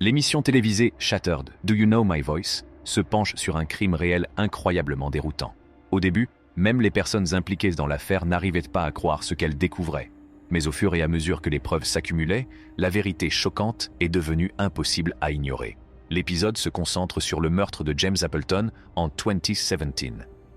L'émission télévisée Shattered, Do You Know My Voice se penche sur un crime réel incroyablement déroutant. Au début, même les personnes impliquées dans l'affaire n'arrivaient pas à croire ce qu'elles découvraient. Mais au fur et à mesure que les preuves s'accumulaient, la vérité choquante est devenue impossible à ignorer. L'épisode se concentre sur le meurtre de James Appleton en 2017.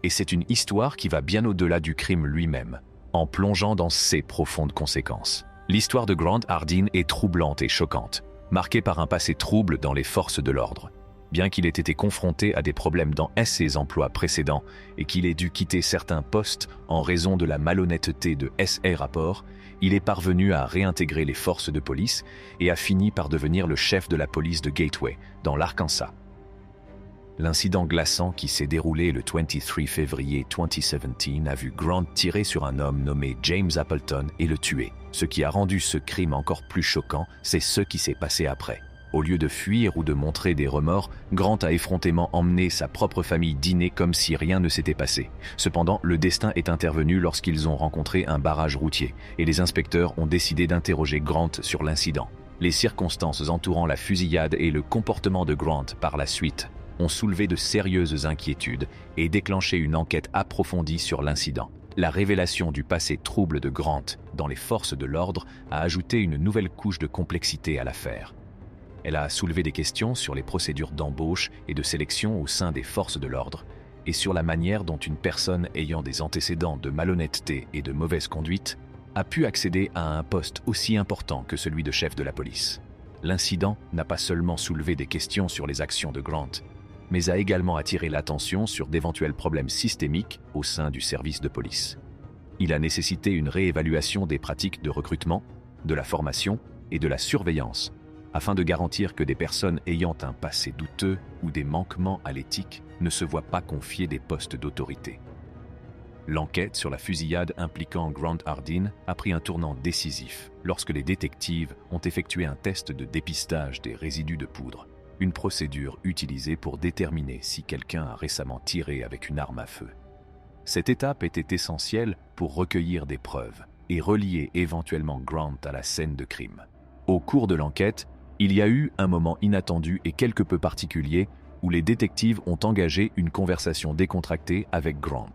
Et c'est une histoire qui va bien au-delà du crime lui-même, en plongeant dans ses profondes conséquences. L'histoire de Grant Hardin est troublante et choquante, marquée par un passé trouble dans les forces de l'ordre. Bien qu'il ait été confronté à des problèmes dans ses emplois précédents et qu'il ait dû quitter certains postes en raison de la malhonnêteté de ses rapports, il est parvenu à réintégrer les forces de police et a fini par devenir le chef de la police de Gateway, dans l'Arkansas. L'incident glaçant qui s'est déroulé le 23 février 2017 a vu Grant tirer sur un homme nommé James Appleton et le tuer. Ce qui a rendu ce crime encore plus choquant, c'est ce qui s'est passé après. Au lieu de fuir ou de montrer des remords, Grant a effrontément emmené sa propre famille dîner comme si rien ne s'était passé. Cependant, le destin est intervenu lorsqu'ils ont rencontré un barrage routier et les inspecteurs ont décidé d'interroger Grant sur l'incident. Les circonstances entourant la fusillade et le comportement de Grant par la suite ont soulevé de sérieuses inquiétudes et déclenché une enquête approfondie sur l'incident. La révélation du passé trouble de Grant dans les forces de l'ordre a ajouté une nouvelle couche de complexité à l'affaire. Elle a soulevé des questions sur les procédures d'embauche et de sélection au sein des forces de l'ordre et sur la manière dont une personne ayant des antécédents de malhonnêteté et de mauvaise conduite a pu accéder à un poste aussi important que celui de chef de la police. L'incident n'a pas seulement soulevé des questions sur les actions de Grant, mais a également attiré l'attention sur d'éventuels problèmes systémiques au sein du service de police. Il a nécessité une réévaluation des pratiques de recrutement, de la formation et de la surveillance, afin de garantir que des personnes ayant un passé douteux ou des manquements à l'éthique ne se voient pas confier des postes d'autorité. L'enquête sur la fusillade impliquant Grant Hardin a pris un tournant décisif lorsque les détectives ont effectué un test de dépistage des résidus de poudre, une procédure utilisée pour déterminer si quelqu'un a récemment tiré avec une arme à feu. Cette étape était essentielle pour recueillir des preuves et relier éventuellement Grant à la scène de crime. Au cours de l'enquête, il y a eu un moment inattendu et quelque peu particulier où les détectives ont engagé une conversation décontractée avec Grant.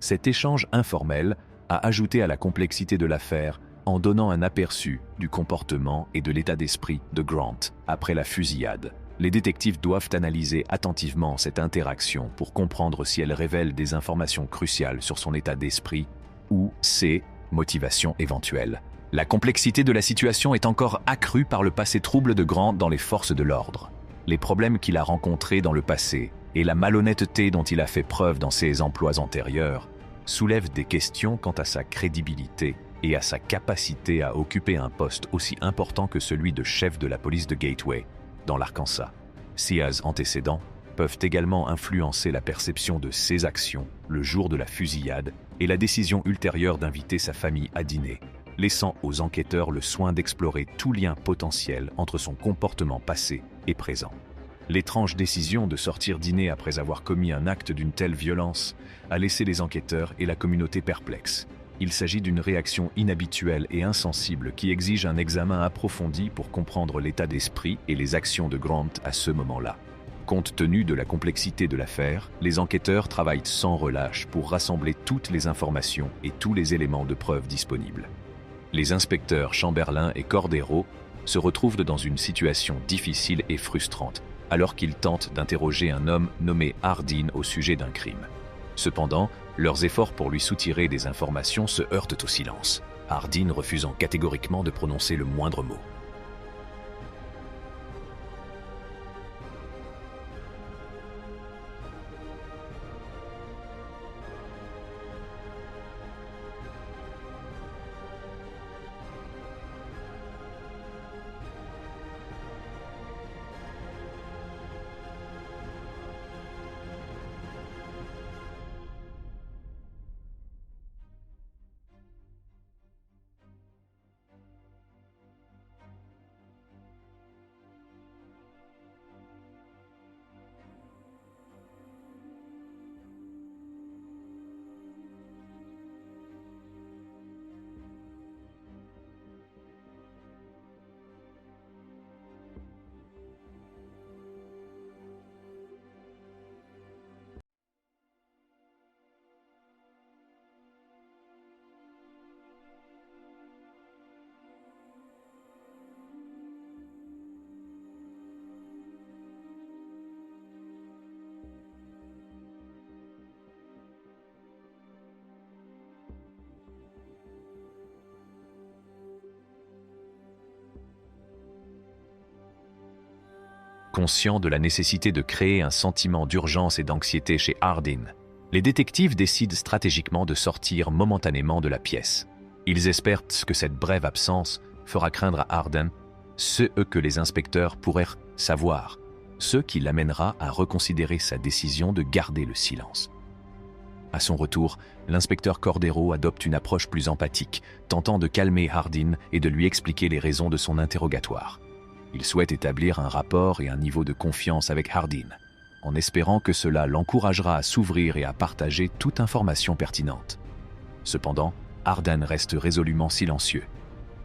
Cet échange informel a ajouté à la complexité de l'affaire en donnant un aperçu du comportement et de l'état d'esprit de Grant après la fusillade. Les détectives doivent analyser attentivement cette interaction pour comprendre si elle révèle des informations cruciales sur son état d'esprit ou ses motivations éventuelles. La complexité de la situation est encore accrue par le passé trouble de Grant dans les forces de l'ordre. Les problèmes qu'il a rencontrés dans le passé et la malhonnêteté dont il a fait preuve dans ses emplois antérieurs soulèvent des questions quant à sa crédibilité et à sa capacité à occuper un poste aussi important que celui de chef de la police de Gateway, dans l'Arkansas. Ses antécédents peuvent également influencer la perception de ses actions le jour de la fusillade et la décision ultérieure d'inviter sa famille à dîner, laissant aux enquêteurs le soin d'explorer tout lien potentiel entre son comportement passé et présent. L'étrange décision de sortir dîner après avoir commis un acte d'une telle violence a laissé les enquêteurs et la communauté perplexes. Il s'agit d'une réaction inhabituelle et insensible qui exige un examen approfondi pour comprendre l'état d'esprit et les actions de Grant à ce moment-là. Compte tenu de la complexité de l'affaire, les enquêteurs travaillent sans relâche pour rassembler toutes les informations et tous les éléments de preuve disponibles. Les inspecteurs Chamberlain et Cordero se retrouvent dans une situation difficile et frustrante, alors qu'ils tentent d'interroger un homme nommé Hardin au sujet d'un crime. Cependant, leurs efforts pour lui soutirer des informations se heurtent au silence, Hardin refusant catégoriquement de prononcer le moindre mot. Conscient de la nécessité de créer un sentiment d'urgence et d'anxiété chez Hardin, les détectives décident stratégiquement de sortir momentanément de la pièce. Ils espèrent que cette brève absence fera craindre à Hardin ce que les inspecteurs pourraient savoir, ce qui l'amènera à reconsidérer sa décision de garder le silence. À son retour, l'inspecteur Cordero adopte une approche plus empathique, tentant de calmer Hardin et de lui expliquer les raisons de son interrogatoire. Il souhaite établir un rapport et un niveau de confiance avec Hardin, en espérant que cela l'encouragera à s'ouvrir et à partager toute information pertinente. Cependant, Hardin reste résolument silencieux.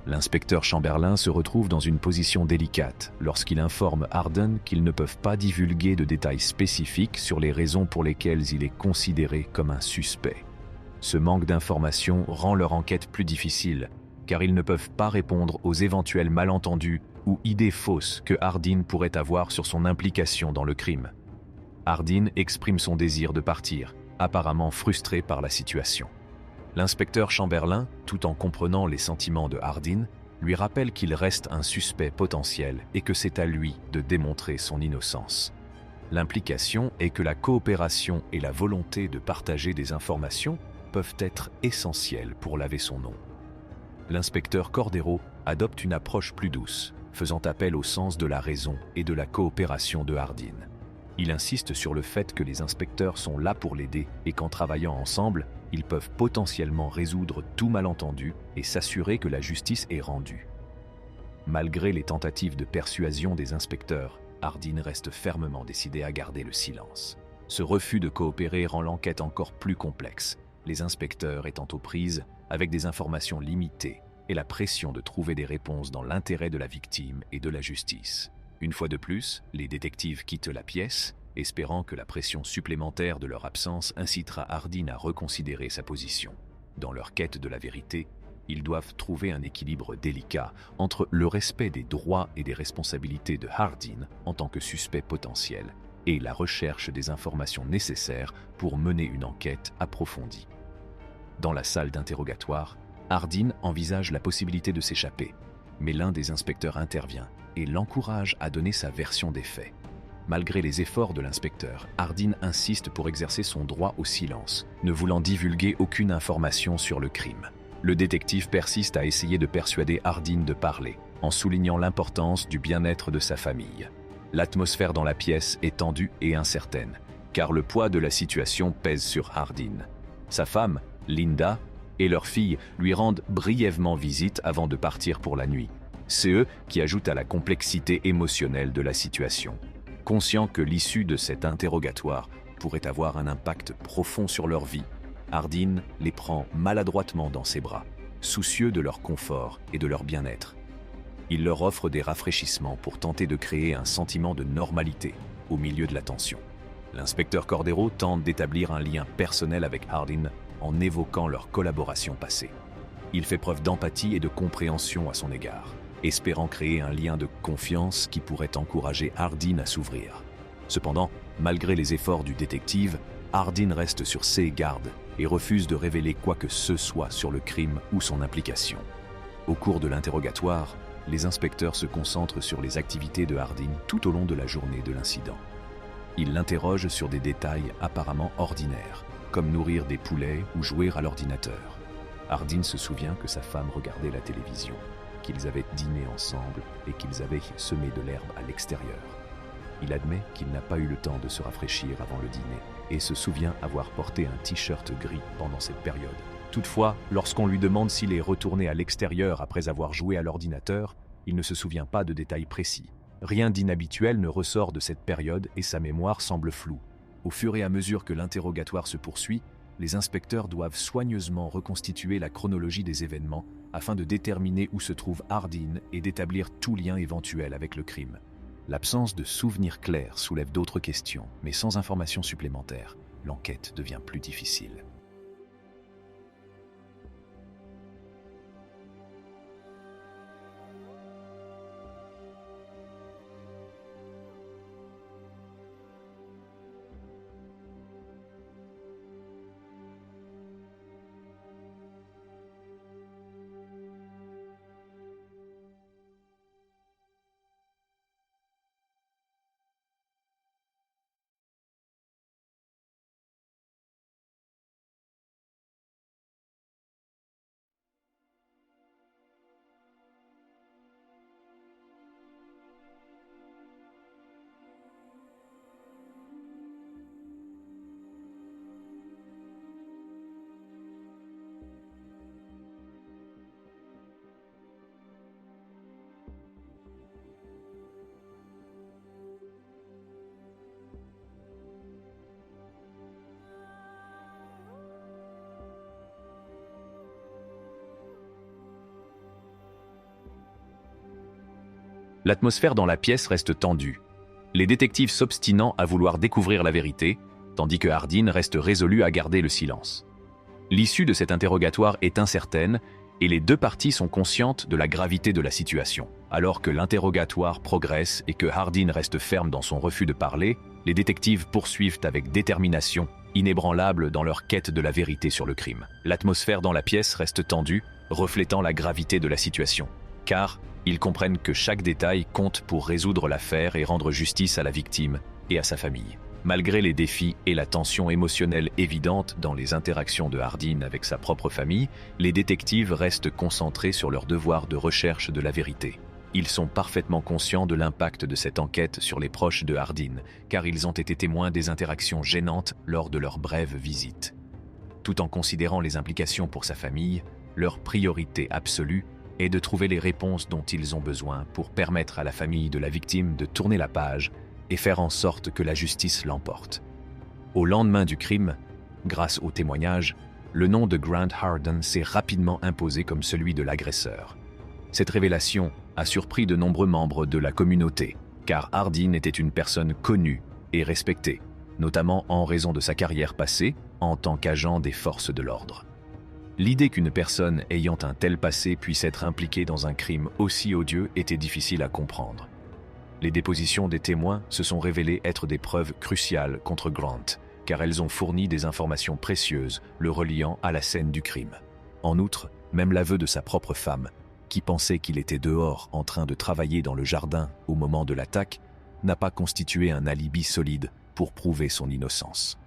L'inspecteur Chamberlain se retrouve dans une position délicate lorsqu'il informe Hardin qu'ils ne peuvent pas divulguer de détails spécifiques sur les raisons pour lesquelles il est considéré comme un suspect. Ce manque d'informations rend leur enquête plus difficile, car ils ne peuvent pas répondre aux éventuels malentendus ou idées fausses que Hardin pourrait avoir sur son implication dans le crime. Hardin exprime son désir de partir, apparemment frustré par la situation. L'inspecteur Chamberlain, tout en comprenant les sentiments de Hardin, lui rappelle qu'il reste un suspect potentiel et que c'est à lui de démontrer son innocence. L'implication est que la coopération et la volonté de partager des informations peuvent être essentielles pour laver son nom. L'inspecteur Cordero adopte une approche plus douce, faisant appel au sens de la raison et de la coopération de Hardin. Il insiste sur le fait que les inspecteurs sont là pour l'aider et qu'en travaillant ensemble, ils peuvent potentiellement résoudre tout malentendu et s'assurer que la justice est rendue. Malgré les tentatives de persuasion des inspecteurs, Hardin reste fermement décidé à garder le silence. Ce refus de coopérer rend l'enquête encore plus complexe, les inspecteurs étant aux prises avec des informations limitées et la pression de trouver des réponses dans l'intérêt de la victime et de la justice. Une fois de plus, les détectives quittent la pièce, espérant que la pression supplémentaire de leur absence incitera Hardin à reconsidérer sa position. Dans leur quête de la vérité, ils doivent trouver un équilibre délicat entre le respect des droits et des responsabilités de Hardin en tant que suspect potentiel et la recherche des informations nécessaires pour mener une enquête approfondie. Dans la salle d'interrogatoire, Hardin envisage la possibilité de s'échapper, mais l'un des inspecteurs intervient et l'encourage à donner sa version des faits. Malgré les efforts de l'inspecteur, Hardin insiste pour exercer son droit au silence, ne voulant divulguer aucune information sur le crime. Le détective persiste à essayer de persuader Hardin de parler, en soulignant l'importance du bien-être de sa famille. L'atmosphère dans la pièce est tendue et incertaine, car le poids de la situation pèse sur Hardin. Sa femme, Linda, et leur fille lui rendent brièvement visite avant de partir pour la nuit. C'est eux qui ajoutent à la complexité émotionnelle de la situation. Conscient que l'issue de cet interrogatoire pourrait avoir un impact profond sur leur vie, Hardin les prend maladroitement dans ses bras, soucieux de leur confort et de leur bien-être. Il leur offre des rafraîchissements pour tenter de créer un sentiment de normalité au milieu de la tension. L'inspecteur Cordero tente d'établir un lien personnel avec Hardin en évoquant leur collaboration passée. Il fait preuve d'empathie et de compréhension à son égard, espérant créer un lien de confiance qui pourrait encourager Hardin à s'ouvrir. Cependant, malgré les efforts du détective, Hardin reste sur ses gardes et refuse de révéler quoi que ce soit sur le crime ou son implication. Au cours de l'interrogatoire, les inspecteurs se concentrent sur les activités de Hardin tout au long de la journée de l'incident. Ils l'interrogent sur des détails apparemment ordinaires, comme nourrir des poulets ou jouer à l'ordinateur. Hardin se souvient que sa femme regardait la télévision, qu'ils avaient dîné ensemble et qu'ils avaient semé de l'herbe à l'extérieur. Il admet qu'il n'a pas eu le temps de se rafraîchir avant le dîner et se souvient avoir porté un t-shirt gris pendant cette période. Toutefois, lorsqu'on lui demande s'il est retourné à l'extérieur après avoir joué à l'ordinateur, il ne se souvient pas de détails précis. Rien d'inhabituel ne ressort de cette période et sa mémoire semble floue. Au fur et à mesure que l'interrogatoire se poursuit, les inspecteurs doivent soigneusement reconstituer la chronologie des événements afin de déterminer où se trouve Hardin et d'établir tout lien éventuel avec le crime. L'absence de souvenirs clairs soulève d'autres questions, mais sans informations supplémentaires, l'enquête devient plus difficile. L'atmosphère dans la pièce reste tendue, les détectives s'obstinant à vouloir découvrir la vérité, tandis que Hardin reste résolu à garder le silence. L'issue de cet interrogatoire est incertaine et les deux parties sont conscientes de la gravité de la situation. Alors que l'interrogatoire progresse et que Hardin reste ferme dans son refus de parler, les détectives poursuivent avec détermination, inébranlables dans leur quête de la vérité sur le crime. L'atmosphère dans la pièce reste tendue, reflétant la gravité de la situation. Car ils comprennent que chaque détail compte pour résoudre l'affaire et rendre justice à la victime et à sa famille. Malgré les défis et la tension émotionnelle évidente dans les interactions de Hardin avec sa propre famille, les détectives restent concentrés sur leur devoir de recherche de la vérité. Ils sont parfaitement conscients de l'impact de cette enquête sur les proches de Hardin, car ils ont été témoins des interactions gênantes lors de leur brève visite. Tout en considérant les implications pour sa famille, leur priorité absolue est de trouver les réponses dont ils ont besoin pour permettre à la famille de la victime de tourner la page et faire en sorte que la justice l'emporte. Au lendemain du crime, grâce aux témoignages, le nom de Grant Hardin s'est rapidement imposé comme celui de l'agresseur. Cette révélation a surpris de nombreux membres de la communauté, car Hardin était une personne connue et respectée, notamment en raison de sa carrière passée en tant qu'agent des forces de l'ordre. L'idée qu'une personne ayant un tel passé puisse être impliquée dans un crime aussi odieux était difficile à comprendre. Les dépositions des témoins se sont révélées être des preuves cruciales contre Grant, car elles ont fourni des informations précieuses le reliant à la scène du crime. En outre, même l'aveu de sa propre femme, qui pensait qu'il était dehors en train de travailler dans le jardin au moment de l'attaque, n'a pas constitué un alibi solide pour prouver son innocence.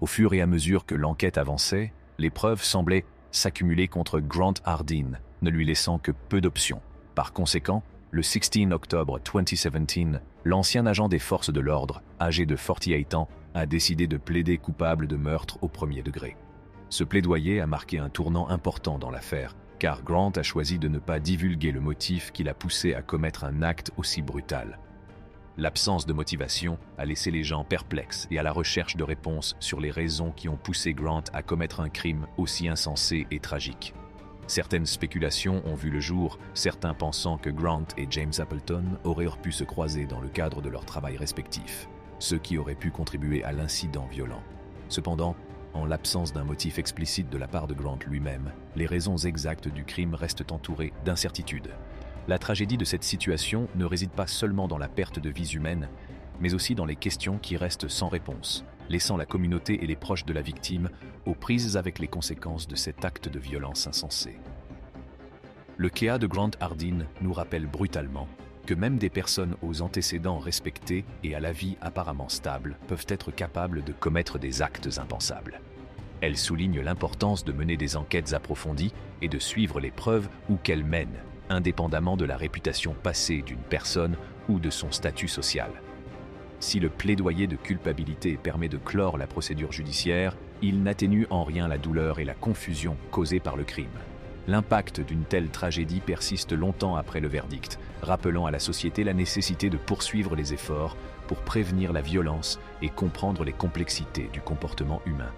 Au fur et à mesure que l'enquête avançait, les preuves semblaient s'accumuler contre Grant Hardin, ne lui laissant que peu d'options. Par conséquent, le 16 octobre 2017, l'ancien agent des forces de l'ordre, âgé de 48 ans, a décidé de plaider coupable de meurtre au premier degré. Ce plaidoyer a marqué un tournant important dans l'affaire, car Grant a choisi de ne pas divulguer le motif qui l'a poussé à commettre un acte aussi brutal. L'absence de motivation a laissé les gens perplexes et à la recherche de réponses sur les raisons qui ont poussé Grant à commettre un crime aussi insensé et tragique. Certaines spéculations ont vu le jour, certains pensant que Grant et James Appleton auraient pu se croiser dans le cadre de leur travail respectif, ce qui aurait pu contribuer à l'incident violent. Cependant, en l'absence d'un motif explicite de la part de Grant lui-même, les raisons exactes du crime restent entourées d'incertitudes. La tragédie de cette situation ne réside pas seulement dans la perte de vies humaines, mais aussi dans les questions qui restent sans réponse, laissant la communauté et les proches de la victime aux prises avec les conséquences de cet acte de violence insensé. Le cas de Grant Hardin nous rappelle brutalement que même des personnes aux antécédents respectés et à la vie apparemment stable peuvent être capables de commettre des actes impensables. Elle souligne l'importance de mener des enquêtes approfondies et de suivre les preuves où qu'elles mènent, indépendamment de la réputation passée d'une personne ou de son statut social. Si le plaidoyer de culpabilité permet de clore la procédure judiciaire, il n'atténue en rien la douleur et la confusion causées par le crime. L'impact d'une telle tragédie persiste longtemps après le verdict, rappelant à la société la nécessité de poursuivre les efforts pour prévenir la violence et comprendre les complexités du comportement humain.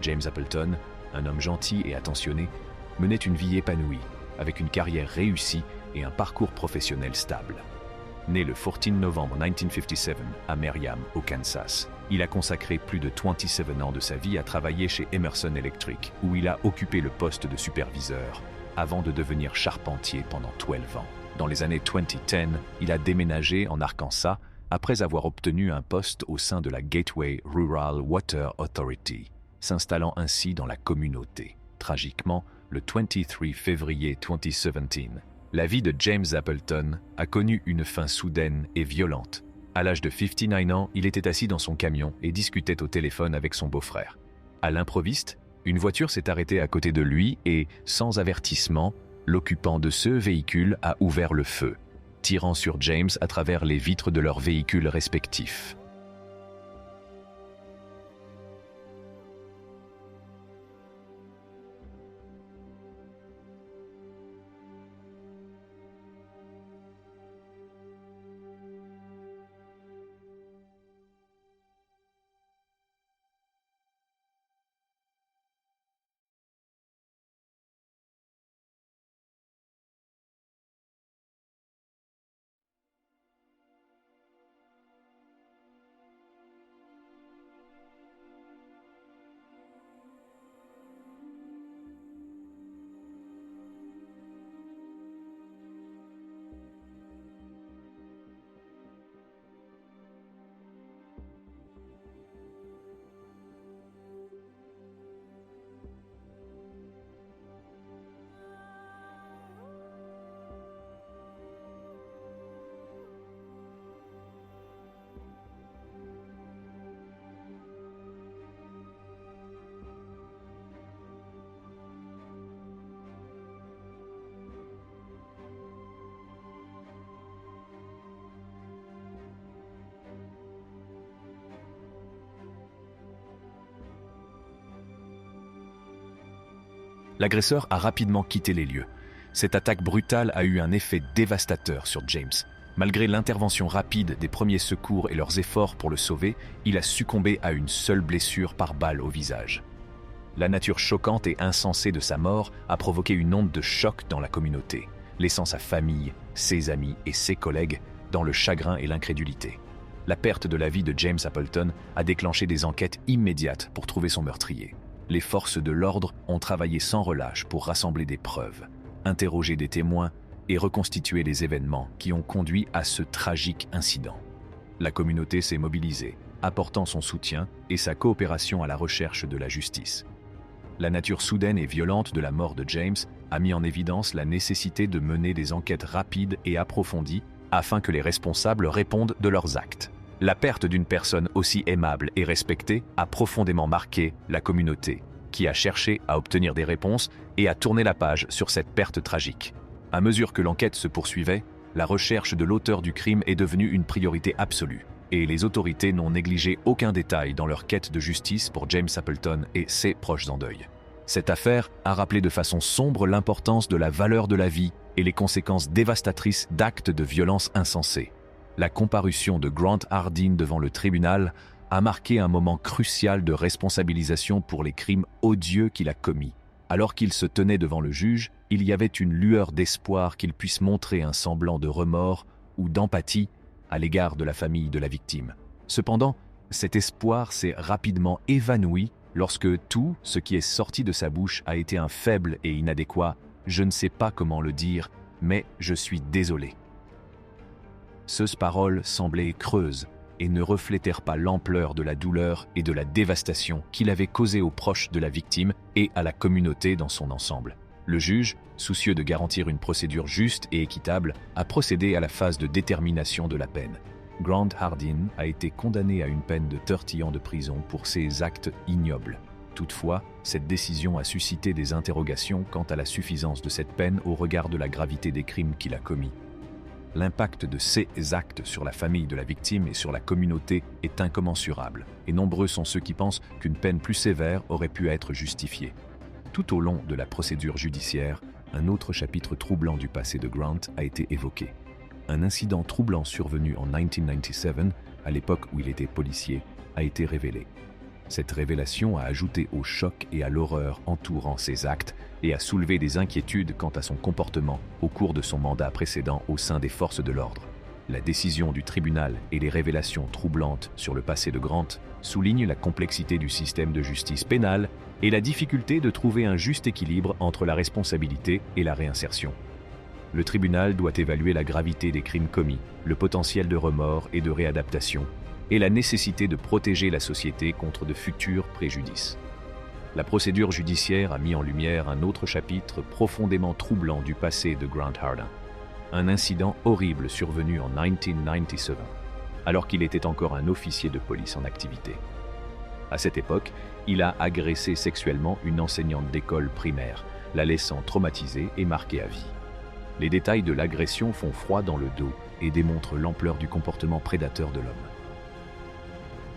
James Appleton, un homme gentil et attentionné, menait une vie épanouie, avec une carrière réussie et un parcours professionnel stable. Né le 14 novembre 1957 à Merriam, au Kansas, il a consacré plus de 27 ans de sa vie à travailler chez Emerson Electric, où il a occupé le poste de superviseur, avant de devenir charpentier pendant 12 ans. Dans les années 2010, il a déménagé en Arkansas après avoir obtenu un poste au sein de la Gateway Rural Water Authority, s'installant ainsi dans la communauté. Tragiquement, le 23 février 2017, la vie de James Appleton a connu une fin soudaine et violente. À l'âge de 59 ans, il était assis dans son camion et discutait au téléphone avec son beau-frère. À l'improviste, une voiture s'est arrêtée à côté de lui et, sans avertissement, l'occupant de ce véhicule a ouvert le feu, tirant sur James à travers les vitres de leurs véhicules respectifs. L'agresseur a rapidement quitté les lieux. Cette attaque brutale a eu un effet dévastateur sur James. Malgré l'intervention rapide des premiers secours et leurs efforts pour le sauver, il a succombé à une seule blessure par balle au visage. La nature choquante et insensée de sa mort a provoqué une onde de choc dans la communauté, laissant sa famille, ses amis et ses collègues dans le chagrin et l'incrédulité. La perte de la vie de James Appleton a déclenché des enquêtes immédiates pour trouver son meurtrier. Les forces de l'ordre ont travaillé sans relâche pour rassembler des preuves, interroger des témoins et reconstituer les événements qui ont conduit à ce tragique incident. La communauté s'est mobilisée, apportant son soutien et sa coopération à la recherche de la justice. La nature soudaine et violente de la mort de James a mis en évidence la nécessité de mener des enquêtes rapides et approfondies afin que les responsables répondent de leurs actes. La perte d'une personne aussi aimable et respectée a profondément marqué la communauté, qui a cherché à obtenir des réponses et à tourner la page sur cette perte tragique. À mesure que l'enquête se poursuivait, la recherche de l'auteur du crime est devenue une priorité absolue, et les autorités n'ont négligé aucun détail dans leur quête de justice pour James Appleton et ses proches en deuil. Cette affaire a rappelé de façon sombre l'importance de la valeur de la vie et les conséquences dévastatrices d'actes de violence insensés. La comparution de Grant Hardin devant le tribunal a marqué un moment crucial de responsabilisation pour les crimes odieux qu'il a commis. Alors qu'il se tenait devant le juge, il y avait une lueur d'espoir qu'il puisse montrer un semblant de remords ou d'empathie à l'égard de la famille de la victime. Cependant, cet espoir s'est rapidement évanoui lorsque tout ce qui est sorti de sa bouche a été un faible et inadéquat « je ne sais pas comment le dire, mais je suis désolé ». Ces paroles semblaient creuses et ne reflétèrent pas l'ampleur de la douleur et de la dévastation qu'il avait causée aux proches de la victime et à la communauté dans son ensemble. Le juge, soucieux de garantir une procédure juste et équitable, a procédé à la phase de détermination de la peine. Grant Hardin a été condamné à une peine de 30 ans de prison pour ses actes ignobles. Toutefois, cette décision a suscité des interrogations quant à la suffisance de cette peine au regard de la gravité des crimes qu'il a commis. L'impact de ces actes sur la famille de la victime et sur la communauté est incommensurable, et nombreux sont ceux qui pensent qu'une peine plus sévère aurait pu être justifiée. Tout au long de la procédure judiciaire, un autre chapitre troublant du passé de Grant a été évoqué. Un incident troublant survenu en 1997, à l'époque où il était policier, a été révélé. Cette révélation a ajouté au choc et à l'horreur entourant ses actes et a soulevé des inquiétudes quant à son comportement au cours de son mandat précédent au sein des forces de l'ordre. La décision du tribunal et les révélations troublantes sur le passé de Grant soulignent la complexité du système de justice pénale et la difficulté de trouver un juste équilibre entre la responsabilité et la réinsertion. Le tribunal doit évaluer la gravité des crimes commis, le potentiel de remords et de réadaptation, et la nécessité de protéger la société contre de futurs préjudices. La procédure judiciaire a mis en lumière un autre chapitre profondément troublant du passé de Grant Hardin. Un incident horrible survenu en 1997, alors qu'il était encore un officier de police en activité. À cette époque, il a agressé sexuellement une enseignante d'école primaire, la laissant traumatisée et marquée à vie. Les détails de l'agression font froid dans le dos et démontrent l'ampleur du comportement prédateur de l'homme.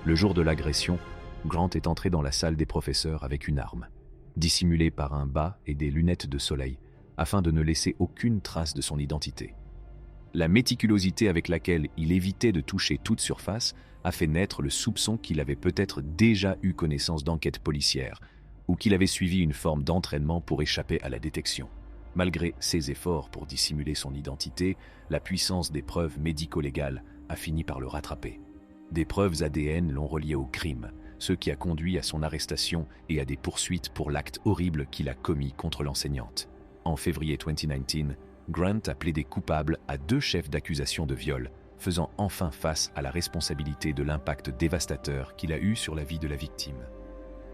Le jour de l'agression, Grant est entré dans la salle des professeurs avec une arme, dissimulée par un bas et des lunettes de soleil, afin de ne laisser aucune trace de son identité. La méticulosité avec laquelle il évitait de toucher toute surface a fait naître le soupçon qu'il avait peut-être déjà eu connaissance d'enquêtes policières, ou qu'il avait suivi une forme d'entraînement pour échapper à la détection. Malgré ses efforts pour dissimuler son identité, la puissance des preuves médico-légales a fini par le rattraper. Des preuves ADN l'ont relié au crime, ce qui a conduit à son arrestation et à des poursuites pour l'acte horrible qu'il a commis contre l'enseignante. En février 2019, Grant a plaidé coupable à 2 chefs d'accusation de viol, faisant enfin face à la responsabilité de l'impact dévastateur qu'il a eu sur la vie de la victime.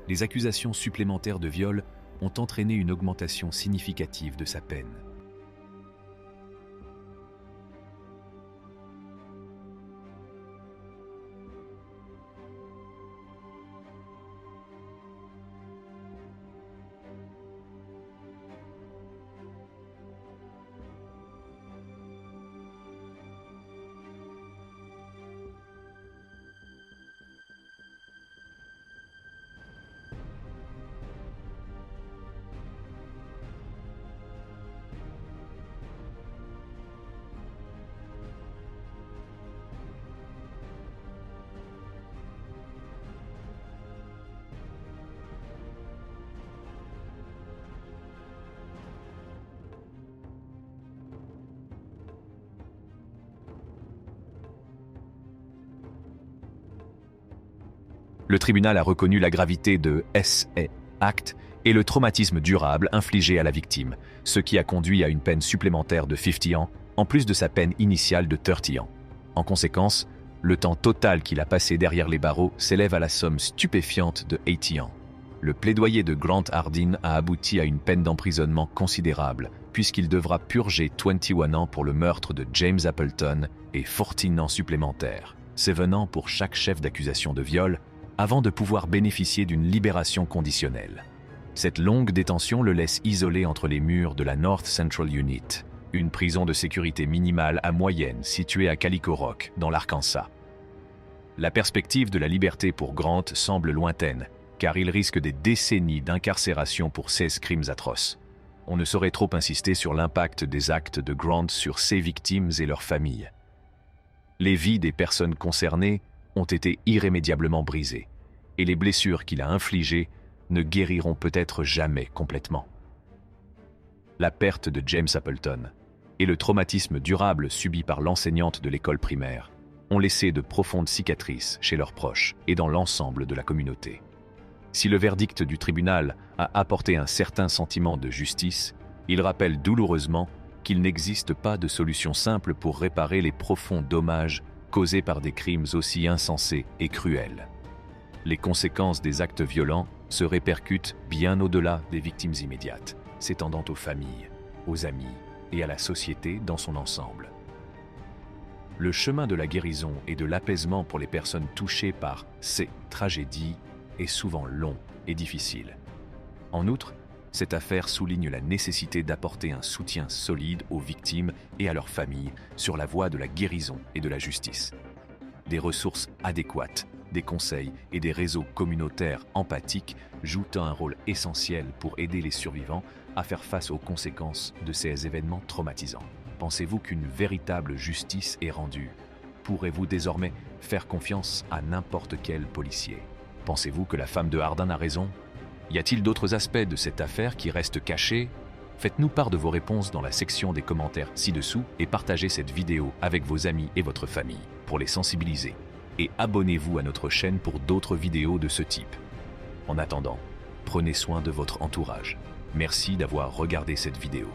Les accusations supplémentaires de viol ont entraîné une augmentation significative de sa peine. Le tribunal a reconnu la gravité de cet acte et le traumatisme durable infligé à la victime, ce qui a conduit à une peine supplémentaire de 50 ans, en plus de sa peine initiale de 30 ans. En conséquence, le temps total qu'il a passé derrière les barreaux s'élève à la somme stupéfiante de 80 ans. Le plaidoyer de Grant Hardin a abouti à une peine d'emprisonnement considérable, puisqu'il devra purger 21 ans pour le meurtre de James Appleton et 14 ans supplémentaires, 7 ans pour chaque chef d'accusation de viol, avant de pouvoir bénéficier d'une libération conditionnelle. Cette longue détention le laisse isolé entre les murs de la North Central Unit, une prison de sécurité minimale à moyenne située à Calico Rock, dans l'Arkansas. La perspective de la liberté pour Grant semble lointaine, car il risque des décennies d'incarcération pour 16 crimes atroces. On ne saurait trop insister sur l'impact des actes de Grant sur ses victimes et leurs familles. Les vies des personnes concernées ont été irrémédiablement brisées, et les blessures qu'il a infligées ne guériront peut-être jamais complètement. La perte de James Appleton et le traumatisme durable subi par l'enseignante de l'école primaire ont laissé de profondes cicatrices chez leurs proches et dans l'ensemble de la communauté. Si le verdict du tribunal a apporté un certain sentiment de justice, il rappelle douloureusement qu'il n'existe pas de solution simple pour réparer les profonds dommages causés par des crimes aussi insensés et cruels. Les conséquences des actes violents se répercutent bien au-delà des victimes immédiates, s'étendant aux familles, aux amis et à la société dans son ensemble. Le chemin de la guérison et de l'apaisement pour les personnes touchées par ces tragédies est souvent long et difficile. En outre, cette affaire souligne la nécessité d'apporter un soutien solide aux victimes et à leurs familles sur la voie de la guérison et de la justice. Des ressources adéquates, des conseils et des réseaux communautaires empathiques jouent un rôle essentiel pour aider les survivants à faire face aux conséquences de ces événements traumatisants. Pensez-vous qu'une véritable justice est rendue? Pourrez-vous désormais faire confiance à n'importe quel policier? Pensez-vous que la femme de Hardin a raison? Y a-t-il d'autres aspects de cette affaire qui restent cachés? Faites-nous part de vos réponses dans la section des commentaires ci-dessous et partagez cette vidéo avec vos amis et votre famille pour les sensibiliser. Et abonnez-vous à notre chaîne pour d'autres vidéos de ce type. En attendant, prenez soin de votre entourage. Merci d'avoir regardé cette vidéo.